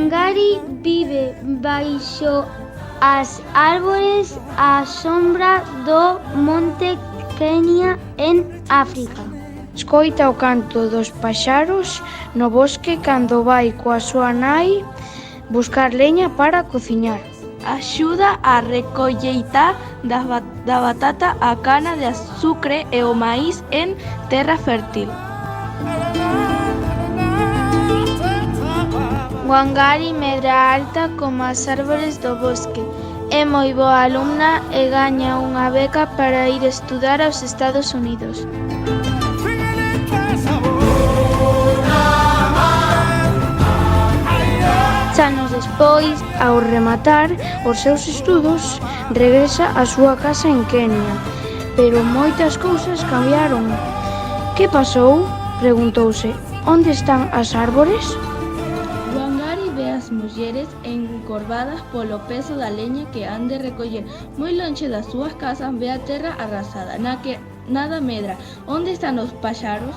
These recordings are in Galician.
Wangari vive baixo as árbores á sombra do Monte Kenya en África. Escoita o canto dos paxaros no bosque cando vai coa súa nai buscar leña para cociñar. Axuda a recolleita da batata, a cana de azucre e o maíz en terra fértil. Wangari medra alta como as árbores do bosque. É moi boa alumna e gaña unha beca para ir estudar aos Estados Unidos. Anos despois, ao rematar os seus estudos, regresa á súa casa en Kenia. Pero moitas cousas cambiaron. Que pasou? Preguntouse. Onde están as árbores? Wangari ve as mulleres encorvadas polo peso da leña que han de recoller. Moi lonxe das súas casas ve a terra arrasada, na que nada medra. Onde están os paxaros?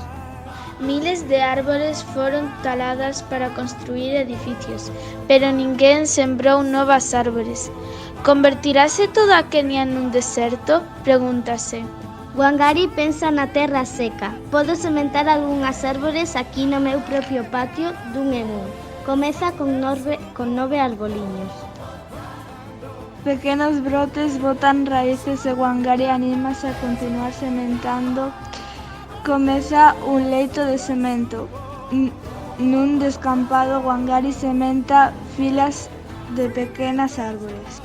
Miles de árbores foron taladas para construir edificios, pero ninguén sembrou novas árbores. Convertirase toda a Kenia nun deserto? Pregúntase. Wangari pensa na terra seca. Podo sementar algunhas árbores aquí no meu propio patio dun en un. Comeza con 9 arboliños. Pequenos brotes botan raíces e Wangari anímase a continuar sementando. Comeza un leito de cemento. Nun descampado, Wangari sementa filas de pequenas árbores.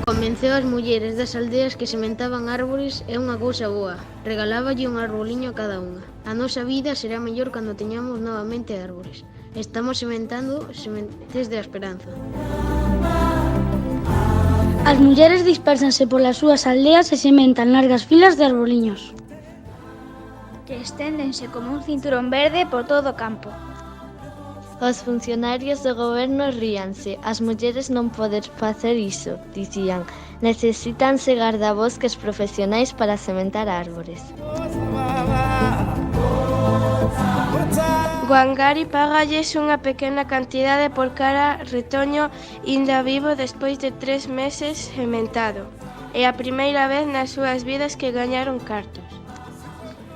Convenceu as mulleres das aldeas que sementaban árbores é unha cousa boa. Regaláballe un arboliño a cada unha. A nosa vida será mellor cando teñamos novamente árbores. Estamos sementando sementes de esperanza. As mulleres dispérsanse polas súas aldeas e sementan largas filas de arboliños Que esténdense como un cinturón verde por todo o campo. Os funcionarios do goberno ríanse. As mulleres non poden facer iso, dicían. Necesítanse gardabosques profesionais para sementar árbores. Wangari pagalles unha pequena cantidade por cada retoño inda vivo despois de 3 meses sementado. É a primeira vez nas súas vidas que gañaron cartos.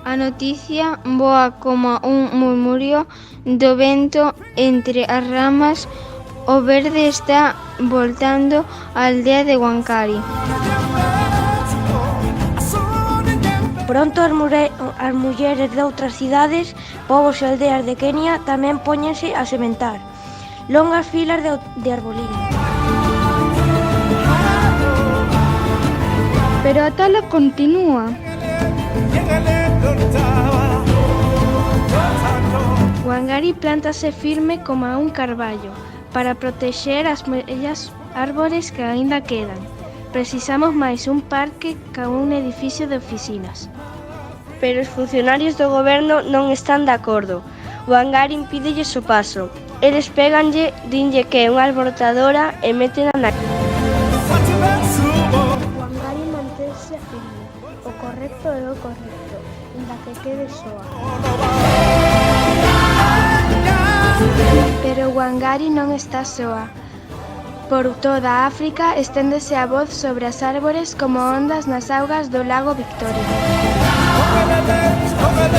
A noticia voa como un murmurio do vento entre as ramas. O verde está voltando á aldea de Wangari. Pronto as mulleres de outras cidades, povos e aldeas de Kenia tamén póñense a sementar longas filas de arboliños. Pero a tala continúa. Wangari plántase firme como un carballo para protexer as bellas árbores que aínda quedan. Precisamos máis un parque ca un edificio de oficinas. Pero os funcionarios do goberno non están de acordo. Wangari impídelles o paso. Eles péganlle, dinlle que é unha alborotadora e métena na... Wangari mantense firme. O correcto é o correcto, inda que quede soa. Pero Wangari non está soa. Por toda África esténdese a voz sobre as árbores como ondas nas augas do lago Victoria.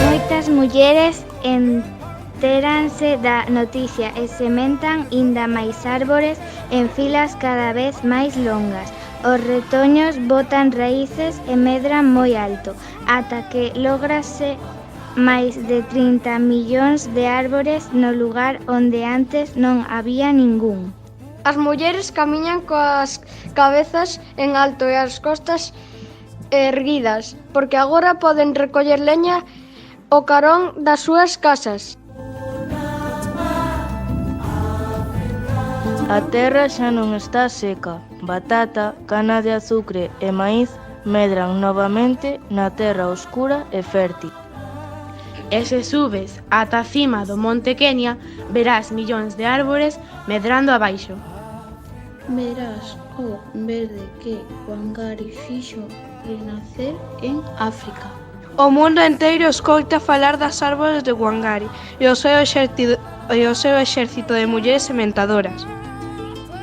Moitas mulleres entéranse da noticia e sementan inda máis árbores en filas cada vez máis longas. Os retoños botan raíces e medran moi alto, ata que lógrase máis de 30 millóns de árbores no lugar onde antes non había ningún. As mulleres camiñan coas cabezas en alto e as costas erguidas, porque agora poden recoller leña o carón das súas casas. A terra xa non está seca. Batata, cana de azucre e maíz medran novamente na terra oscura e fértil. E se subes ata a cima do Monte Kenya, verás millóns de árbores medrando abaixo. Verás o verde que Wangari fixo renacer en África. O mundo enteiro escoita falar das árbores de Wangari e o seu exército de mulleres sementadoras.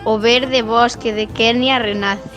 O verde bosque de Kenia renace.